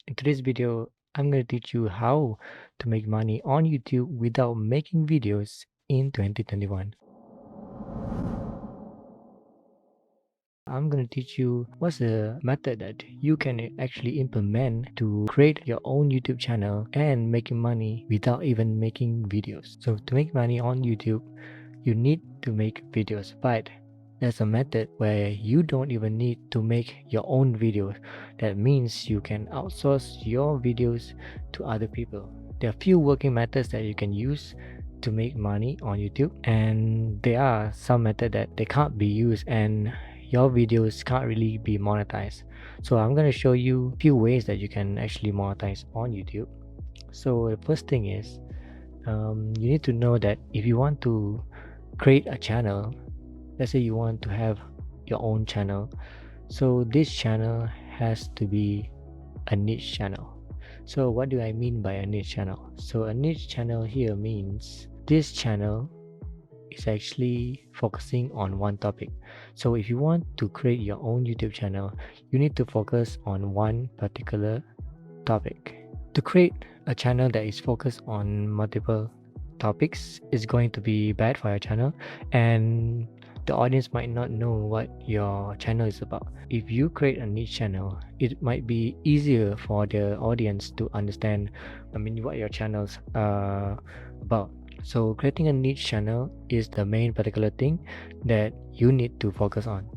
In today's video, I'm going to teach you how to make money on YouTube without making videos in 2021. I'm going to teach you what's the method that you can actually implement to create your own YouTube channel and making money without even making videos. So to make money on YouTube, you need to make videos, but there's a method where you don't even need to make your own videos. That means you can outsource your videos to other people. There are few working methods that you can use to make money on YouTube, and there are some methods that they can't be used and your videos can't really be monetized. So I'm going to show you a few ways that you can actually monetize on YouTube. So the first thing is you need to know that if you want to create a channel, let's say you want to have your own channel, so this channel has to be a niche channel. So what do I mean by a niche channel? So a niche channel here means this channel is actually focusing on one topic. So if you want to create your own YouTube channel, you need to focus on one particular topic. To create a channel that is focused on multiple topics is going to be bad for your channel, and the audience might not know what your channel is about. If you create a niche channel, it might be easier for the audience to understand what your channel's about. So creating a niche channel is the main particular thing that you need to focus on.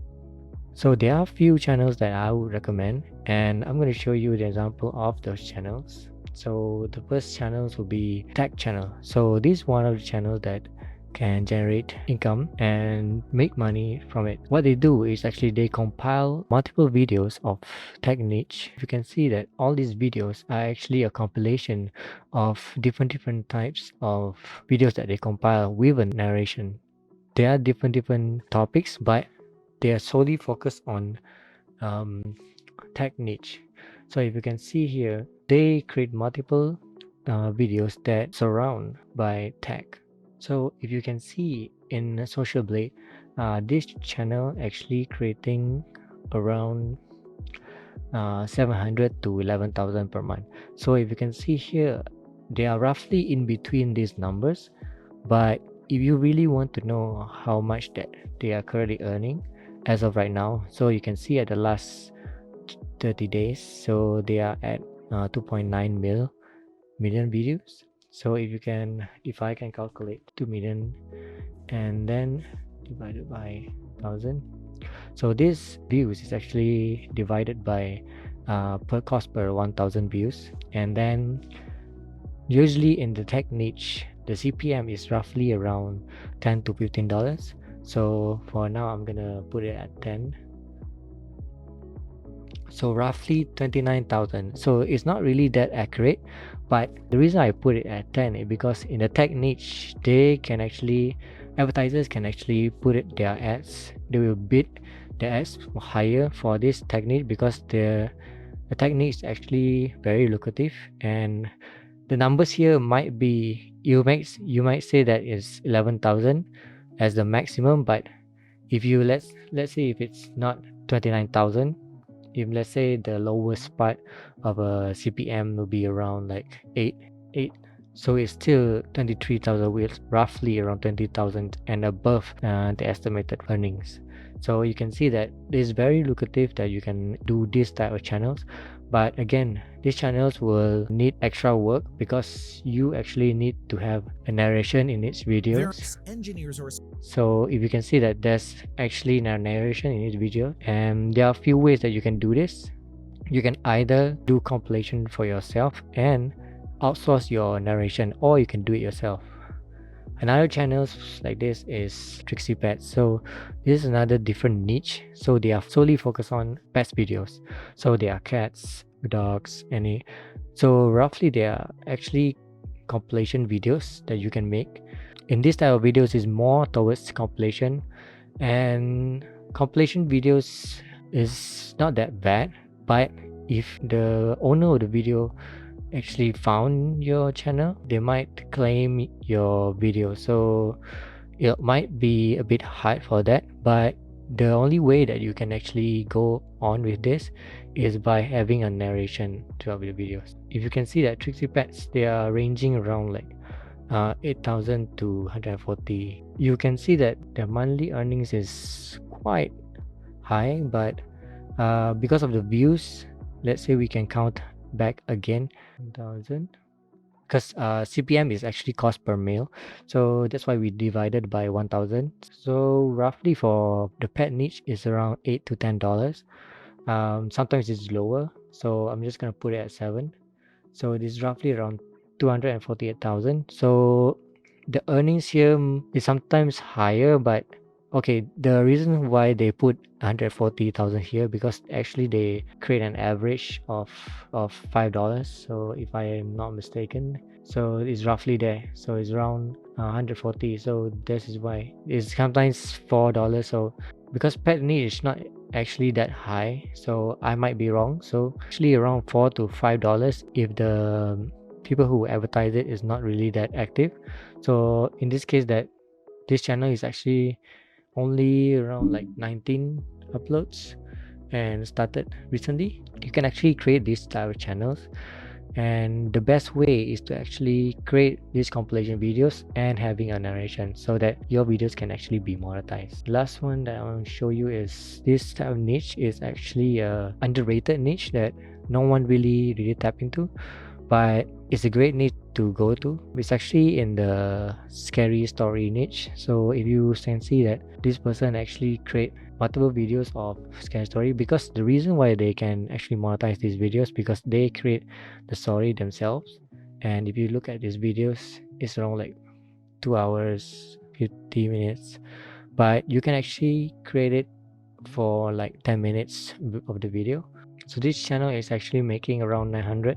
So there are a few channels that I would recommend, and I'm going to show you the example of those channels. So the first channels will be tech channel. So this is one of the channels that can generate income and make money from it. What they do is actually they compile multiple videos of tech niche. You can see that all these videos are actually a compilation of different types of videos that they compile with a narration. There are different topics, but they are solely focused on tech niche. So if you can see here, they create multiple videos that surround by tech. So if you can see in Social Blade, this channel actually creating around 700 to 11,000 per month. So if you can see here, they are roughly in between these numbers, but if you really want to know how much that they are currently earning as of right now, so you can see at the last 30 days, so they are at 2.9 million views. So if I can calculate 2 million and then divided by 1000, so this views is actually divided by per cost per 1000 views, and then usually in the tech niche the CPM is roughly around $10 to $15. So for now I'm gonna put it at 10, so roughly 29,000. So it's not really that accurate, but the reason I put it at 10 is because in the tech niche advertisers can actually put it their ads, they will bid the ads higher for this tech niche because the tech niche is actually very lucrative, and the numbers here might be, you might say that is 11,000 as the maximum, but if you let's say if it's not 29,000, if let's say the lowest part of a CPM will be around like 8, so it's still 23,000, with roughly around 20,000 and above the estimated earnings. So you can see that it is very lucrative that you can do this type of channels. But again, these channels will need extra work because you actually need to have a narration in its videos. So if you can see that there's actually a narration in each video, and there are a few ways that you can do this. You can either do compilation for yourself and outsource your narration, or you can do it yourself. Another channels like this is Trixie Pets. So this is another different niche. So they are solely focused on pets videos. So they are cats, dogs, any. So roughly they are actually compilation videos that you can make. In this type of videos is more towards compilation, and compilation videos is not that bad, but if the owner of the video actually found your channel, they might claim your video, so it might be a bit hard for that. But the only way that you can actually go on with this is by having a narration throughout the videos. If you can see that Trixie Pets, they are ranging around like 8,000 to 140. You can see that their monthly earnings is quite high, but because of the views, let's say we can count back again 1,000, because CPM is actually cost per mail, so that's why we divided by 1,000. So roughly for the pet niche is around $8 to $10. Sometimes it's lower, so I'm just gonna put it at 7. So it is roughly around 248,000. So the earnings here is sometimes higher, but okay, the reason why they put 140,000 here, because actually they create an average of $5. So if I am not mistaken, so it's roughly there. So it's around 140. So this is why it's sometimes $4. So because pet niche is not actually that high, so I might be wrong. So actually around $4 to $5 if the people who advertise it is not really that active. So in this case, that this channel is actually only around like 19 uploads and started recently. You can actually create these type of channels, and the best way is to actually create these compilation videos and having a narration so that your videos can actually be monetized. Last one that I want to show you is this type of niche is actually a underrated niche that no one really tap into, but it's a great niche to go to. It's actually in the scary story niche. So if you can see that this person actually create multiple videos of scary story, because the reason why they can actually monetize these videos because they create the story themselves. And if you look at these videos, it's around like 2 hours 50 minutes, but you can actually create it for like 10 minutes of the video. So this channel is actually making around 900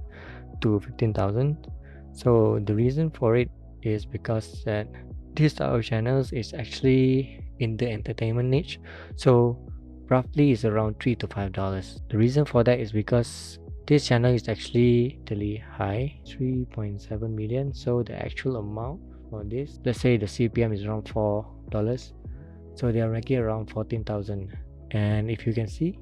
to 15,000. So the reason for it is because that this type of channels is actually in the entertainment niche, so roughly is around $3 to $5. The reason for that is because this channel is actually really high, 3.7 million. So the actual amount for this, let's say the CPM is around $4, so they are ranking around 14,000, and if you can see,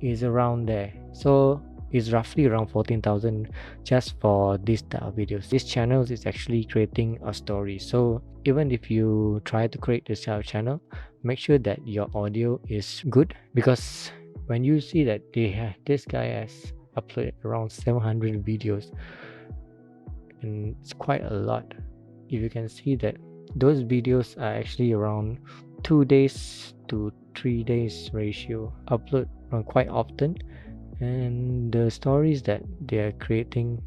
is around there. So it's roughly around 14,000 just for this type of videos. This channel is actually creating a story. So even if you try to create this type of channel, make sure that your audio is good, because when you see that this guy has uploaded around 700 videos, and it's quite a lot. If you can see that those videos are actually around 2 days to 3 days ratio upload quite often, and the stories that they are creating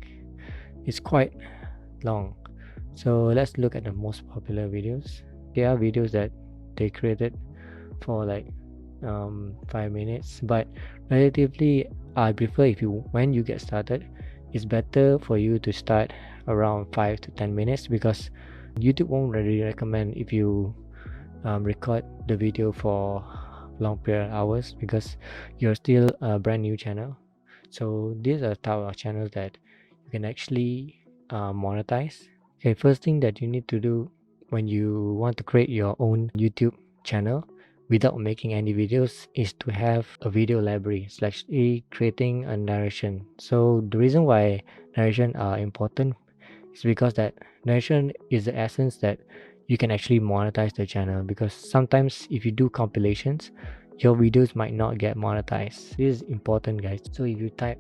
is quite long. So let's look at the most popular videos. There are videos that they created for like 5 minutes, but relatively I prefer, if you when you get started, it's better for you to start around 5 to 10 minutes, because YouTube won't really recommend if you record the video for long period of hours, because you're still a brand new channel. So these are type of channels that you can actually monetize. Okay, first thing that you need to do when you want to create your own YouTube channel without making any videos is to have a video library slash creating a narration. So the reason why narration are important is because that narration is the essence that you can actually monetize the channel, because sometimes if you do compilations, your videos might not get monetized. This is important, guys. So if you type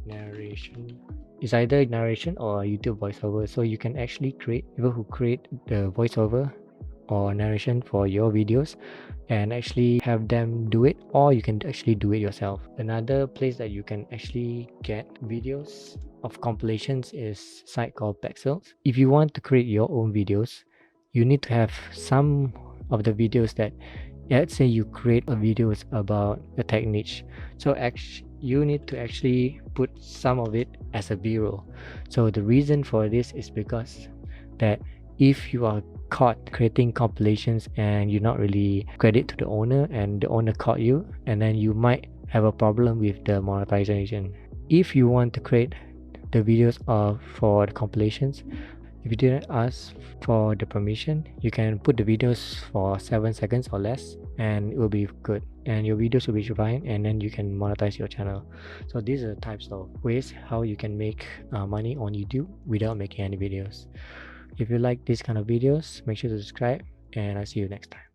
narration, it's either narration or YouTube voiceover. So you can actually create people who create the voiceover or narration for your videos and actually have them do it, or you can actually do it yourself. Another place that you can actually get videos of compilations is a site called Pexels. If you want to create your own videos, you need to have some of the videos that, let's say you create a videos about a tech niche, so you need to actually put some of it as a b-roll. So the reason for this is because that if you are caught creating compilations and you not really credit to the owner, and the owner caught you, and then you might have a problem with the monetization. If you want to create the videos for the compilations, if you didn't ask for the permission, you can put the videos for 7 seconds or less, and it will be good, and your videos will be fine, and then you can monetize your channel. So these are the types of ways how you can make money on YouTube without making any videos. If you like these kind of videos, make sure to subscribe, and I'll see you next time.